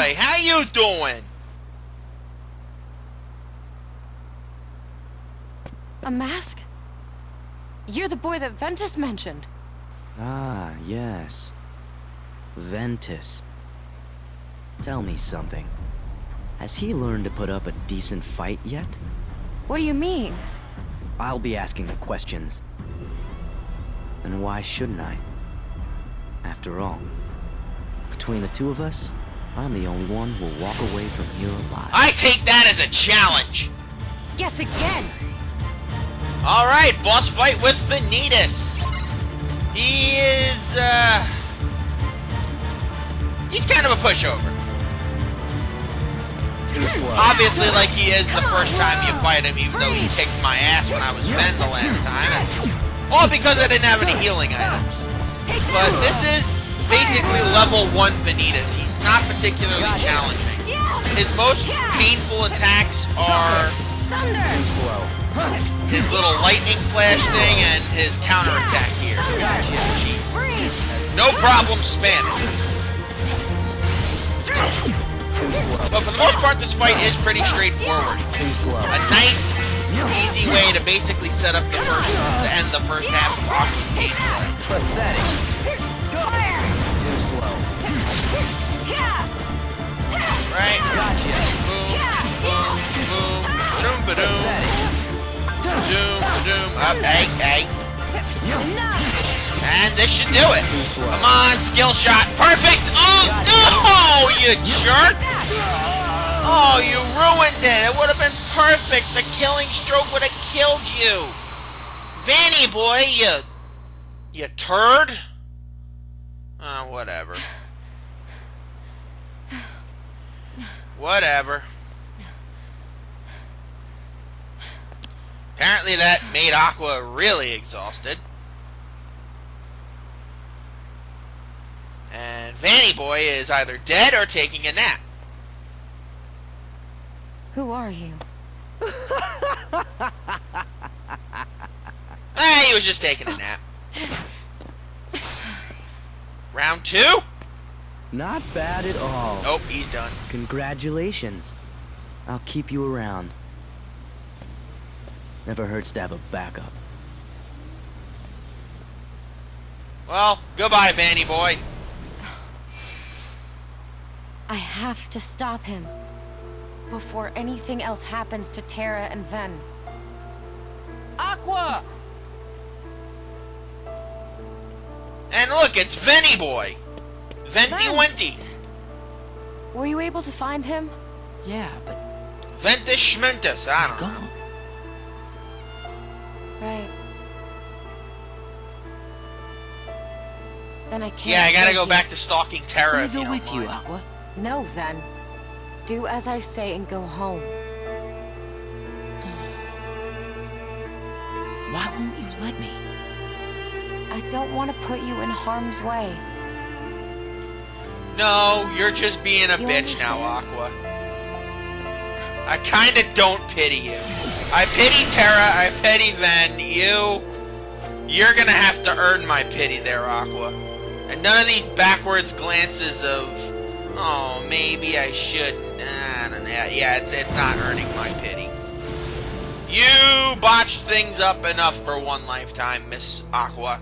boy, how you doing? A mask? You're the boy that Ventus mentioned. Ah, yes. Ventus. Tell me something. Has he learned to put up a decent fight yet? What do you mean? I'll be asking the questions. And why shouldn't I? After all, between the two of us, I'm the only one who will walk away from here alive. I take that as a challenge. Yes, again. Alright, boss fight with Vanitas. He is, he's kind of a pushover. Obviously, like he is the first time you fight him, even though he kicked my ass when I was Ven the last time. It's all because I didn't have any healing items. But this is basically level 1 Vanitas. He's not particularly challenging. His most painful attacks are his little lightning flash thing and his counterattack here, which he has no problem spamming. But for the most part, this fight is pretty straightforward. A nice, easy way to basically set up to end the first half of Aqua's gameplay. Right? Boom, boom, boom, ba-doom, ba-doom. Ba-doom, ba-doom, up, hey. And this should do it. Come on, skill shot. Perfect! Oh, no, you jerk! Oh, you ruined it. It would have been perfect. The killing stroke would have killed you. Vanny boy, you turd. Whatever. Whatever. Apparently that made Aqua really exhausted. And Vanny boy is either dead or taking a nap. Who are you? He was just taking a nap. Round 2? Not bad at all. Oh, he's done. Congratulations. I'll keep you around. Never hurts to have a backup. Well, goodbye, Vanny boy. I have to stop him before anything else happens to Terra and Ven. Aqua! And look, it's Vanny boy. Venti Wenty. Were you able to find him? Yeah, but... Ventus Schmentus, I don't know. Right. Then I can't... Yeah, I gotta go back to stalking Terra if you don't mind. Aqua? No, Ven. Do as I say and go home. Why won't you let me? I don't want to put you in harm's way. No, you're just being a bitch now, Aqua. I kinda don't pity you. I pity Terra, I pity Ven. You're gonna have to earn my pity there, Aqua. And none of these backwards glances of, oh, maybe I shouldn't. I don't know. Yeah, it's not earning my pity. You botched things up enough for one lifetime, Miss Aqua.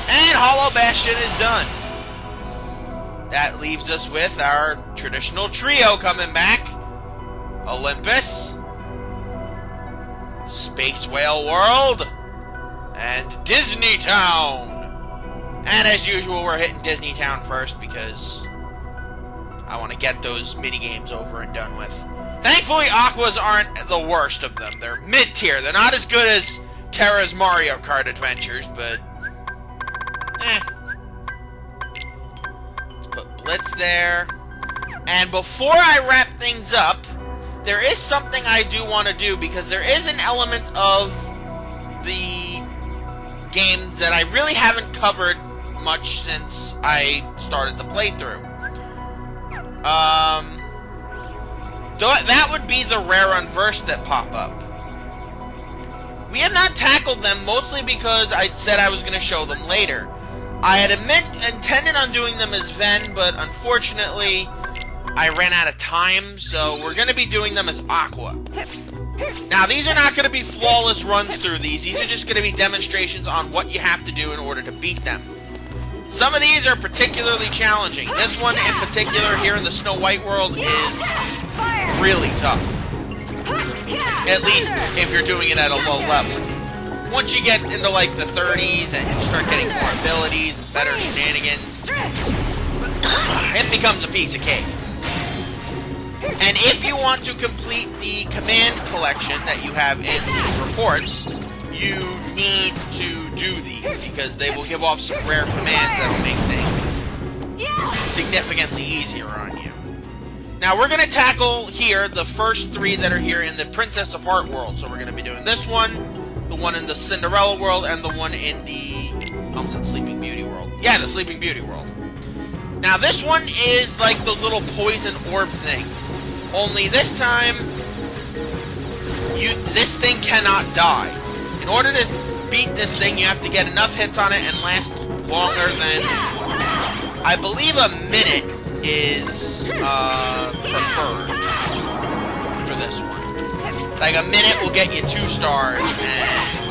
And Hollow Bastion is done. That leaves us with our traditional trio coming back. Olympus, Space Whale World, and Disney Town. And as usual, we're hitting Disney Town first because I want to get those minigames over and done with. Thankfully, Aquas aren't the worst of them. They're mid-tier. They're not as good as Terra's Mario Kart adventures, but... Let's put Blitz there. And before I wrap things up, there is something I do want to do, because there is an element of the games that I really haven't covered much since I started the playthrough. That would be the rare unversed that pop up. We have not tackled them, mostly because I said I was going to show them later. I had intended on doing them as Ven, but unfortunately, I ran out of time, so we're going to be doing them as Aqua. Now, these are not going to be flawless runs through these. These are just going to be demonstrations on what you have to do in order to beat them. Some of these are particularly challenging. This one in particular here in the Snow White world is really tough. At least if you're doing it at a low level. Once you get into like the 30s and you start getting more abilities and better shenanigans, it becomes a piece of cake. And if you want to complete the command collection that you have in the reports, you need to do these because they will give off some rare commands that will make things significantly easier on you. Now we're going to tackle here the first 3 that are here in the Princess of Heart world. So we're going to be doing this one, the one in the Cinderella world, and the one in the... I almost said Sleeping Beauty world. Yeah, the Sleeping Beauty world. Now this one is like those little poison orb things. Only this time, this thing cannot die. In order to beat this thing, you have to get enough hits on it and last longer than... I believe a minute is preferred for this one. Like, a minute will get you 2 stars, and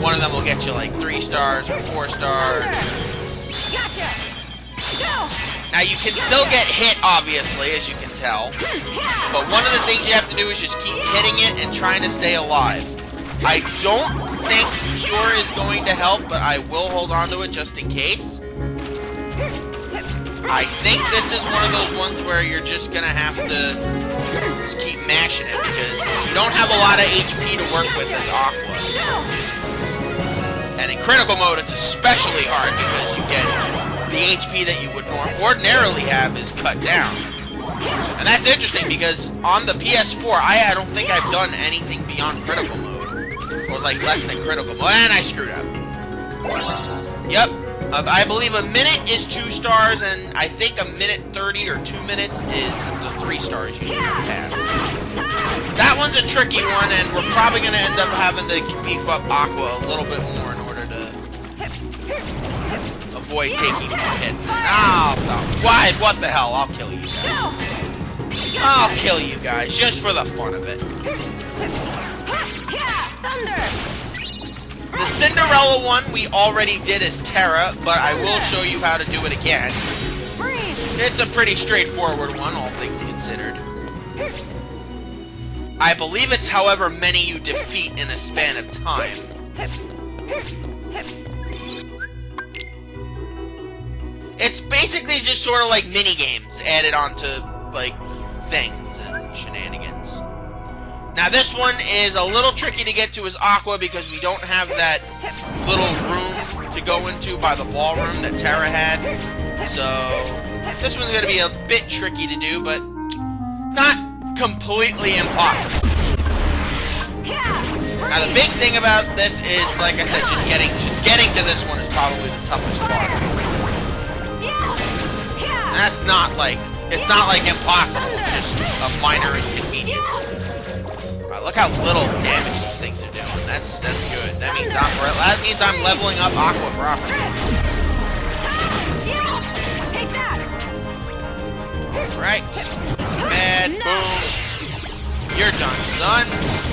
one of them will get you like 3 stars or 4 stars. Now, you can still get hit, obviously, as you can tell. But one of the things you have to do is just keep hitting it and trying to stay alive. I don't think Cure is going to help, but I will hold on to it just in case. I think this is one of those ones where you're just going to have to just keep mashing it, because you don't have a lot of HP to work with as Aqua. And in critical mode, it's especially hard because you get the HP that you would ordinarily have is cut down. And that's interesting because on the PS4, I don't think I've done anything beyond critical mode. Or like less than critical mode. And I screwed up. Yep. I believe a minute is 2 stars, and I think a minute 30 or 2 minutes is the 3 stars you need to pass. That one's a tricky one, and we're probably going to end up having to beef up Aqua a little bit more in order to avoid taking more hits. And, why? What the hell? I'll kill you guys. I'll kill you guys, just for the fun of it. The Cinderella one we already did as Terra, but I will show you how to do it again. It's a pretty straightforward one, all things considered. I believe it's however many you defeat in a span of time. It's basically just sort of like mini-games added onto, like, things and shenanigans. Now this one is a little tricky to get to as Aqua because we don't have that little room to go into by the ballroom that Terra had. So this one's going to be a bit tricky to do, but not completely impossible. Now the big thing about this is, like I said, just getting to this one is probably the toughest part. And that's not like, it's not like impossible, it's just a minor inconvenience. Alright, look how little damage these things are doing. That's good. That means I'm leveling up Aqua properly. Alright. Not bad. Boom. You're done, sons.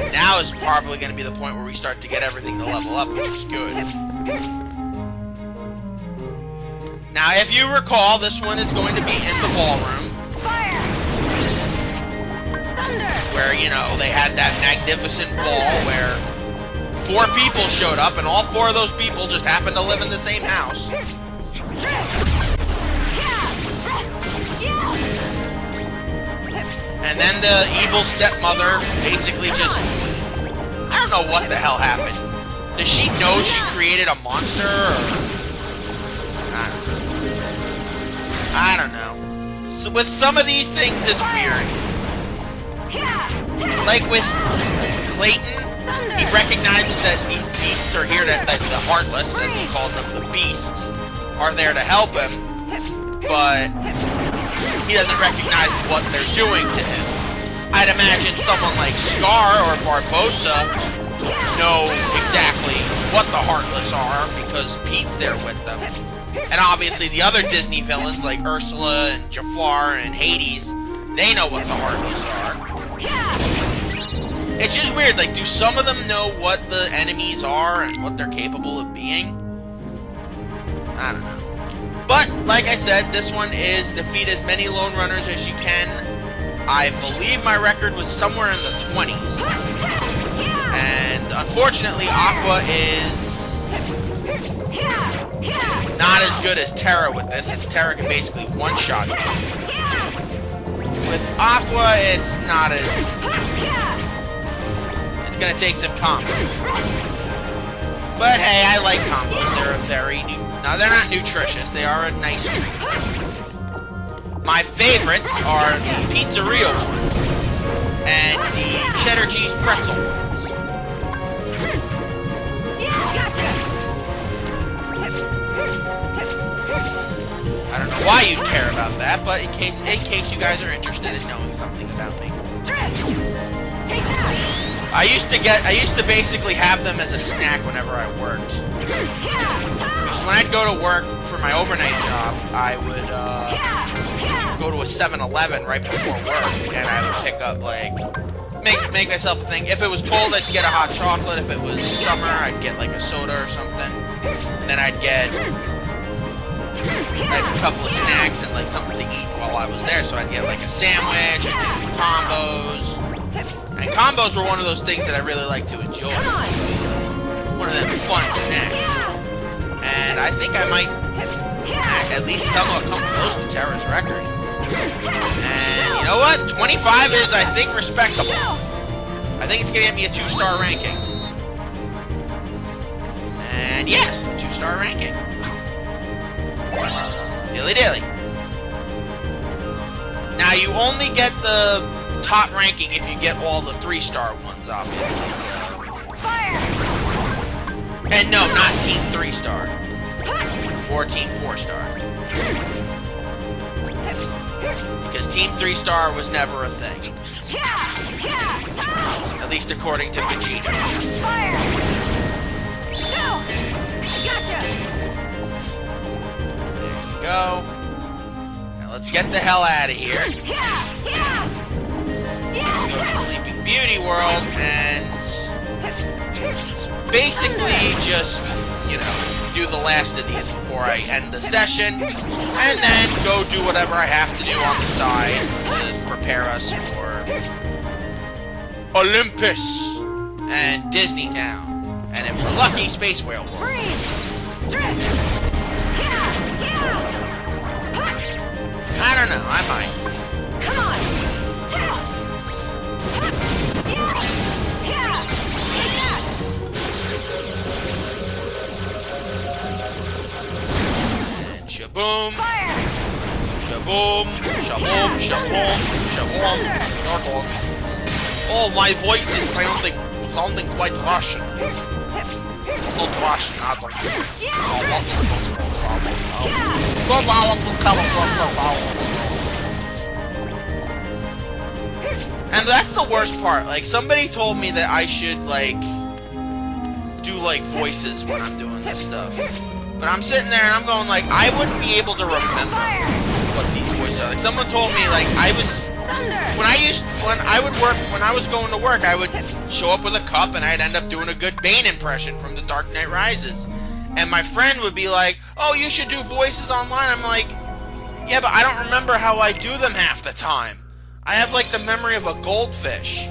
And now is probably going to be the point where we start to get everything to level up, which is good. Now, if you recall, this one is going to be in the ballroom. Where, you know, they had that magnificent ball where 4 people showed up, and all 4 of those people just happened to live in the same house. And then the evil stepmother basically just... I don't know what the hell happened. Does she know she created a monster, or... I don't know. So with some of these things, it's weird. Like with Clayton, he recognizes that these beasts are here, that the Heartless, as he calls them, the beasts, are there to help him, but he doesn't recognize what they're doing to him. I'd imagine someone like Scar or Barbossa know exactly what the Heartless are, because Pete's there with them. And obviously the other Disney villains, like Ursula and Jafar and Hades, they know what the Heartless are. It's just weird, like, do some of them know what the enemies are and what they're capable of being? I don't know. But, like I said, this one is defeat as many Lone Runners as you can. I believe my record was somewhere in the 20s. And, unfortunately, Aqua is not as good as Terra with this, since Terra can basically one-shot these. With Aqua, it's not as easy. It's gonna take some combos. But hey, I like combos. They're a very no, they're not nutritious. They are a nice treat, though. My favorites are the pizzeria one and the cheddar cheese pretzel ones. I don't know why you'd care about that, but in case you guys are interested in knowing something about me. I used to basically have them as a snack whenever I worked. Because when I'd go to work for my overnight job, I would go to a 7-Eleven right before work, and I would pick up, like, make myself a thing. If it was cold, I'd get a hot chocolate. If it was summer, I'd get, like, a soda or something. And then I'd get, like, a couple of snacks and, like, something to eat while I was there. So I'd get, like, a sandwich, I'd get some combos. And combos were one of those things that I really like to enjoy. One of them fun snacks. And I think I might at least somewhat come close to Terra's record. And you know what? 25 is, I think, respectable. I think it's going to get me a 2-star ranking. And yes, a 2-star ranking. Dilly dilly. Now, you only get the top ranking if you get all the 3-star ones, obviously, so... And no, not Team 3-star. Or Team 4-star. Because Team 3-star was never a thing. At least according to Vegeta. There you go. Now let's get the hell out of here. So we can go to the Sleeping Beauty world and basically just, you know, do the last of these before I end the session, and then go do whatever I have to do on the side to prepare us for Olympus and Disney Town, and if we're lucky, Space Whale World. I don't know, I might. Come on. Shaboom! Shaboom! Shaboom! Shaboom! Shaboom! Shaboom! Oh, my voice is sounding quite Russian. I'm not Russian at all. Oh, what is this voice? I don't know. So now it will come and sort this out. And that's the worst part. Like, somebody told me that I should, like, do, like, voices when I'm doing this stuff. But I'm sitting there and I'm going, like, I wouldn't be able to remember what these voices are. Like, someone told me, like, when I was going to work, I would show up with a cup and I'd end up doing a good Bane impression from The Dark Knight Rises. And my friend would be like, oh, you should do voices online. I'm like, yeah, but I don't remember how I do them half the time. I have, like, the memory of a goldfish.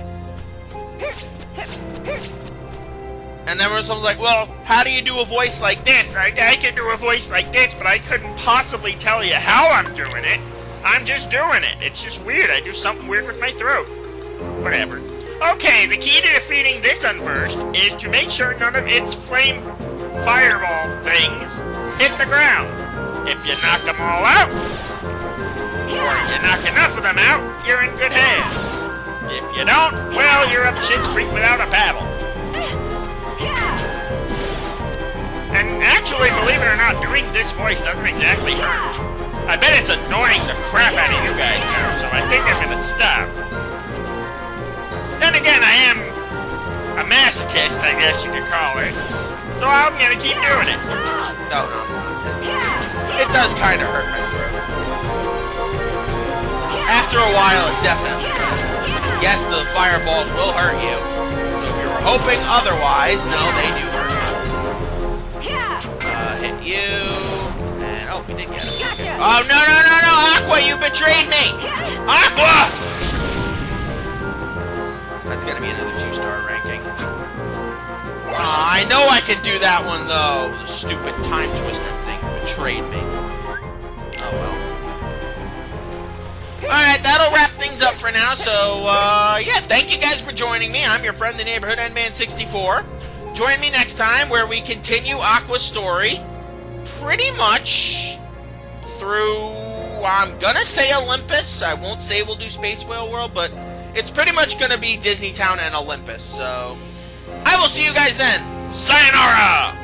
And then someone's like, well, how do you do a voice like this? I can do a voice like this, but I couldn't possibly tell you how I'm doing it. I'm just doing it. It's just weird. I do something weird with my throat. Whatever. Okay, the key to defeating this Unversed is to make sure none of its flame fireball things hit the ground. If you knock them all out, or you knock enough of them out, you're in good hands. If you don't, well, you're up Shit's Creek without a paddle. And actually, believe it or not, doing this voice doesn't exactly hurt. I bet it's annoying the crap out of you guys now, so I think I'm gonna stop. Then again, I am a masochist, I guess you could call it. So I'm gonna keep doing it. No, I'm not. It does kind of hurt my throat. After a while, it definitely does. Yes, the fireballs will hurt you. So if you were hoping otherwise, no, they do hurt you. Hit you. And, oh, we did get him. Okay. Oh, no, Aqua, you betrayed me! Aqua! That's gonna be another 2-star ranking. I know I can do that one, though. The stupid time twister thing betrayed me. Oh, well. Alright, that'll wrap things up for now. So, yeah, thank you guys for joining me. I'm your friend, the neighborhood Endman64. Join me next time where we continue Aqua's story pretty much through, I'm gonna say Olympus. I won't say we'll do Space Whale World, but it's pretty much gonna be Disney Town and Olympus. So, I will see you guys then. Sayonara!